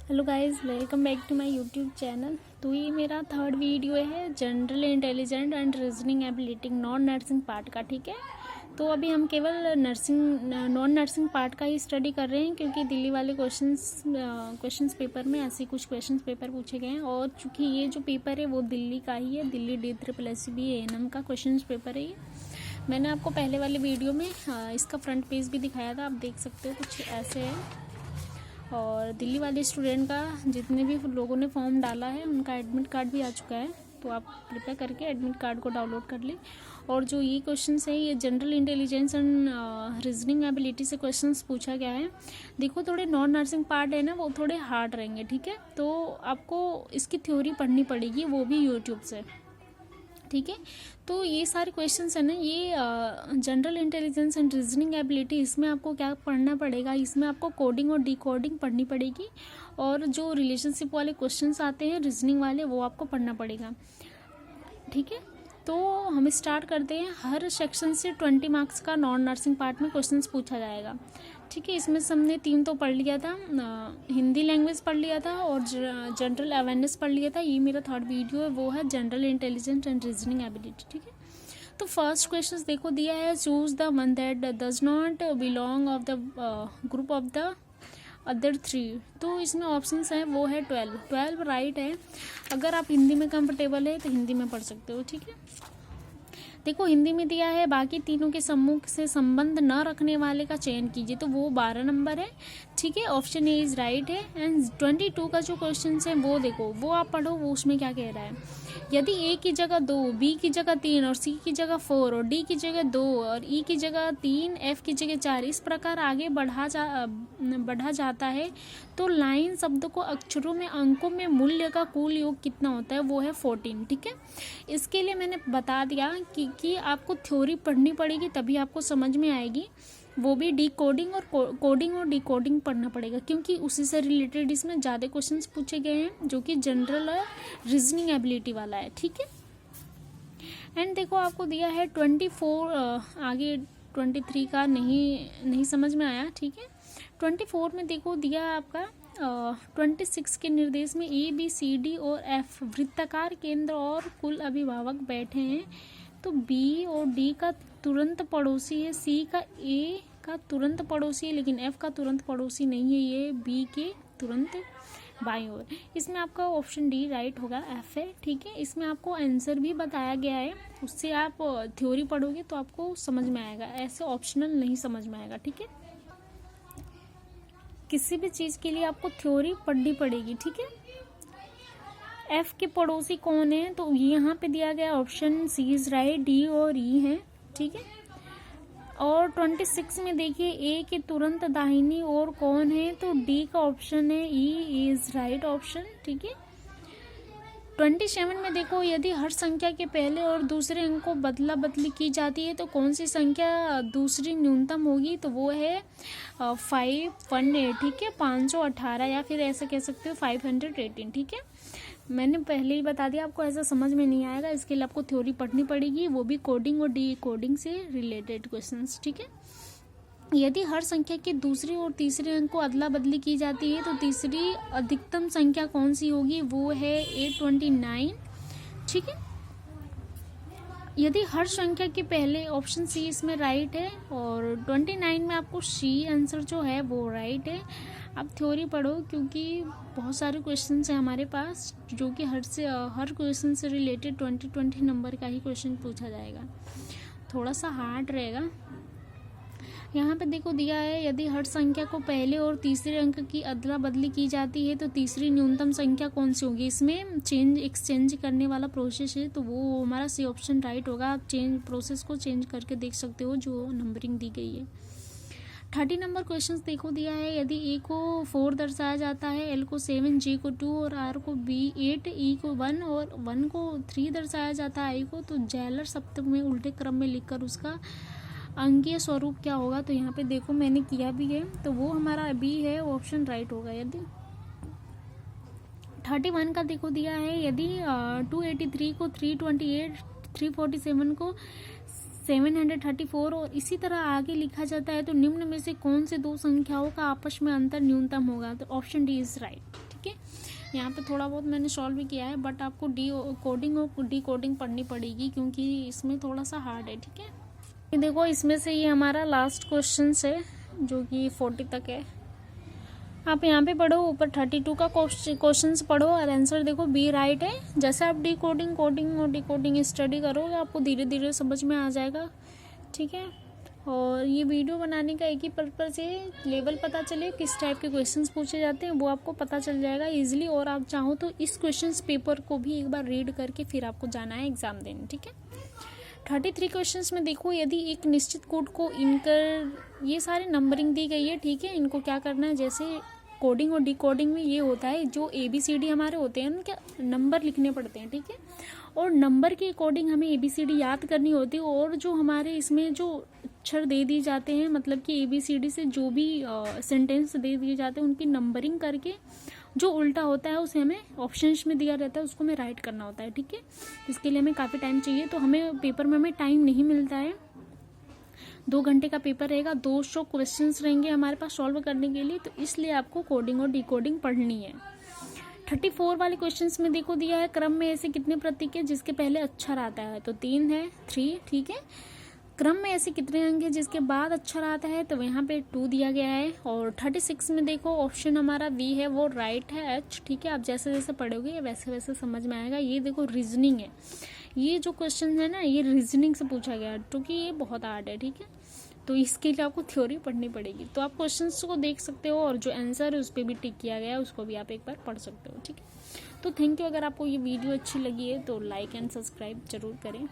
Hello guys, welcome back to my YouTube channel. तो ये मेरा थर्ड वीडियो है general intelligent and reasoning ability non nursing part का। ठीक है, तो अभी हम केवल नॉन नर्सिंग पार्ट का ही स्टडी कर रहे हैं, क्योंकि दिल्ली वाले क्वेश्चंस पेपर में ऐसे कुछ क्वेश्चंस पेपर पूछे गए हैं। और चूंकि ये जो पेपर है वो दिल्ली का ही है, दिल्ली DSSB ANM का क्वेश्चंस पेपर है ये। मैंने आपको पहले वाले वीडियो में इसका फ्रंट पेज भी दिखाया था, आप देख सकते हो कुछ ऐसे है। और दिल्ली वाले स्टूडेंट का जितने भी लोगों ने फॉर्म डाला है उनका एडमिट कार्ड भी आ चुका है, तो आप कृपया करके एडमिट कार्ड को डाउनलोड कर लें। और जो ये क्वेश्चंस है ये general intelligence and reasoning ability से क्वेश्चंस पूछा गया है। देखो, थोड़े नॉन नर्सिंग पार्ट है ना, वो थोड़े हार्ड रहेंगे। ठीक है, तो आपको इसकी थ्योरी पढ़नी पड़ेगी, वो भी यूट्यूब से। ठीक है, तो ये सारे क्वेश्चंस है ना, ये general intelligence and reasoning ability, इसमें आपको क्या पढ़ना पड़ेगा, इसमें आपको कोडिंग और डिकोडिंग पढ़नी पड़ेगी। और जो रिलेशनशिप वाले क्वेश्चंस आते हैं रीजनिंग वाले, वो आपको पढ़ना पड़ेगा। ठीक है, तो हम स्टार्ट करते हैं। हर सेक्शन से 20 मार्क्स का नॉन नर्सिंग पार्ट में क्वेश्चंस पूछा जाएगा। ठीक है, इसमें से हमने 3 तो पढ़ लिया था, हिंदी लैंग्वेज पढ़ लिया था और जनरल अवेयरनेस पढ़ लिया था। ये मेरा थर्ड वीडियो है, वो है general intelligence and reasoning ability. ठीक है, तो फर्स्ट क्वेश्चन देखो दिया है, choose the one that does not belong of the group of the other 3। तो इसमें ऑप्शंस हैं, वो है 12 राइट है। अगर आप हिंदी में कंफर्टेबल है तो हिंदी में पढ़ सकते हो। ठीक है, देखो हिंदी में दिया है, बाकी तीनों के समूह से संबंध न रखने वाले का चयन कीजिए, तो वो 12 नंबर है। ठीक है, ऑप्शन ए इज राइट है। एंड 22 का जो क्वेश्चन है वो देखो, वो आप पढ़ो, वो उसमें क्या कह रहा है। यदि ए की जगह 2, बी की जगह 3 और सी की जगह 4 और डी की जगह 2 और ई की जगह 3, एफ की जगह 4 इस प्रकार आगे बढ़ा जाता है, तो लाइन शब्द को अक्षरों में अंकों में मूल्य का कुल योग कितना होता है, वो है 14। ठीक है, इसके लिए मैंने बता दिया कि आपको थ्योरी पढ़नी पड़ेगी, तभी आपको समझ में आएगी। वो भी कोडिंग और डिकोडिंग पढ़ना पड़ेगा, क्योंकि उसी से रिलेटेड इसमें ज़्यादा क्वेश्चंस पूछे गए हैं, जो कि जनरल और रीजनिंग एबिलिटी वाला है। ठीक है, एंड देखो आपको दिया है 24, आगे 23 का नहीं समझ में आया। ठीक है, 24 में देखो दिया आपका 26 के निर्देश में ABCD और F वृत्ताकार केंद्र और कुल अभिभावक बैठे हैं, तो B और D का तुरंत पड़ोसी है, C का A का तुरंत पड़ोसी है, लेकिन F का तुरंत पड़ोसी नहीं है, ये B के तुरंत बाईं ओर। इसमें आपका ऑप्शन डी राइट होगा, F है। ठीक है, इसमें आपको आंसर भी बताया गया है, उससे आप थ्योरी पढ़ोगे तो आपको समझ में आएगा, ऐसे ऑप्शनल नहीं समझ में आएगा। ठीक है, किसी भी चीज़ के लिए आपको थ्योरी पढ़नी पड़ेगी। ठीक है, एफ के पड़ोसी कौन है, तो यहाँ पे दिया गया option C is right, D और ई है। ठीक है, और 26 में देखिए ए के तुरंत दाहिनी ओर कौन है, तो डी का ऑप्शन है, ई इज राइट ऑप्शन। ठीक है, 27 में देखो, यदि हर संख्या के पहले और दूसरे अंक को बदला बदली की जाती है तो कौन सी संख्या दूसरी न्यूनतम होगी, तो वो है 518। ठीक है, 518, या फिर ऐसा कह सकते हो 518। ठीक है, मैंने पहले ही बता दिया, आपको ऐसा समझ में नहीं आएगा, इसके लिए आपको थ्योरी पढ़नी पड़ेगी, वो भी कोडिंग और डिकोडिंग से रिलेटेड क्वेश्चंस। ठीक है, यदि हर संख्या के दूसरे और तीसरे अंक को अदला बदली की जाती है तो तीसरी अधिकतम संख्या कौन सी होगी, वो है 829। ठीक है, यदि हर संख्या के पहले, ऑप्शन सी इसमें राइट है, और 29 में आपको सी आंसर जो है वो राइट है। आप थ्योरी पढ़ो, क्योंकि बहुत सारे क्वेश्चन हैं हमारे पास, जो कि हर क्वेश्चन से रिलेटेड 20 नंबर का ही क्वेश्चन पूछा जाएगा, थोड़ा सा हार्ड रहेगा। यहाँ पे देखो दिया है, यदि हर संख्या को पहले और तीसरे अंक की अदला बदली की जाती है तो तीसरी न्यूनतम संख्या कौन सी होगी। इसमें एक्सचेंज करने वाला प्रोसेस है, तो वो हमारा सी ऑप्शन राइट होगा। आप प्रोसेस को चेंज करके देख सकते हो, जो नंबरिंग दी गई है। 30 नंबर क्वेश्चन देखो दिया है, यदि ए को 4 दर्शाया जाता है, एल को 7, जी को 2 और आर को 8, ई को 1 और 1 को 3 दर्शाया जाता है आई को, तो जैलर सप्तक में उल्टे क्रम में लिखकर उसका अंकीय स्वरूप क्या होगा। तो यहाँ पे देखो मैंने किया भी है, तो वो हमारा बी है, ऑप्शन राइट होगा। यदि 31 का देखो दिया है, यदि 283 को 328, 347 को 734 और इसी तरह आगे लिखा जाता है, तो निम्न में से कौन से दो संख्याओं का आपस में अंतर न्यूनतम होगा, तो ऑप्शन डी इज राइट। ठीक है। यहाँ पे थोड़ा बहुत मैंने सॉल्व भी किया है, बट आपको कोडिंग और डी कोडिंग पढ़नी पड़ेगी क्योंकि इसमें थोड़ा सा हार्ड है, ठीक है। ये देखो, इसमें से ये हमारा लास्ट क्वेश्चन है जो कि 40 तक है। आप यहाँ पे पढ़ो, ऊपर 32 का क्वेश्चंस पढ़ो और आंसर देखो, बी राइट है। जैसे आप कोडिंग और डिकोडिंग स्टडी करोगे आपको धीरे धीरे समझ में आ जाएगा, ठीक है। और ये वीडियो बनाने का एक ही पर्पज़ है, लेवल पता चले किस टाइप के क्वेश्चंस पूछे जाते हैं, वो आपको पता चल जाएगा इजीली। और आप चाहो तो इस क्वेश्चंस पेपर को भी एक बार रीड करके फिर आपको जाना है एग्ज़ाम देने, ठीक है। 33 क्वेश्चंस में देखो, यदि एक निश्चित कोड को इनकर, ये सारे नंबरिंग दी गई है, ठीक है। इनको क्या करना है, जैसे कोडिंग और डिकोडिंग में ये होता है, जो ABCD हमारे होते हैं उनके नंबर लिखने पड़ते हैं, ठीक है। और नंबर के अकॉर्डिंग हमें ABCD याद करनी होती है। और जो हमारे इसमें जो अक्षर दे दिए जाते हैं, मतलब कि ABCD से जो भी सेंटेंस दे दिए जाते हैं उनकी नंबरिंग करके जो उल्टा होता है उसे हमें ऑप्शंस में दिया रहता है, उसको हमें राइट करना होता है, ठीक है। इसके लिए हमें काफ़ी टाइम चाहिए, तो हमें पेपर में हमें टाइम नहीं मिलता है। 2 घंटे का पेपर रहेगा, 200 क्वेश्चंस रहेंगे हमारे पास सॉल्व करने के लिए, तो इसलिए आपको कोडिंग और डिकोडिंग पढ़नी है। 34 वाले क्वेश्चंस में देखो दिया है, क्रम में ऐसे कितने प्रतीक है जिसके पहले अक्षर आता है, तो 3 है, 3, ठीक है। क्रम में ऐसे कितने अंक है जिसके बाद अक्षर आता है, तो यहाँ पे 2 दिया गया है। और 36 में देखो ऑप्शन हमारा बी है, वो राइट है, H, ठीक है। आप जैसे जैसे पढ़ोगे वैसे वैसे समझ में आएगा। ये देखो रीजनिंग है, ये जो क्वेश्चन है ना ये रीजनिंग से पूछा गया है, क्योंकि ये बहुत हार्ड है, ठीक है। तो इसके लिए आपको थ्योरी पढ़नी पड़ेगी। तो आप क्वेश्चंस को देख सकते हो और जो आंसर है उस पर भी टिक किया गया है, उसको भी आप एक बार पढ़ सकते हो, ठीक है। तो थैंक यू। अगर आपको ये वीडियो अच्छी लगी है तो लाइक एंड सब्सक्राइब जरूर करें।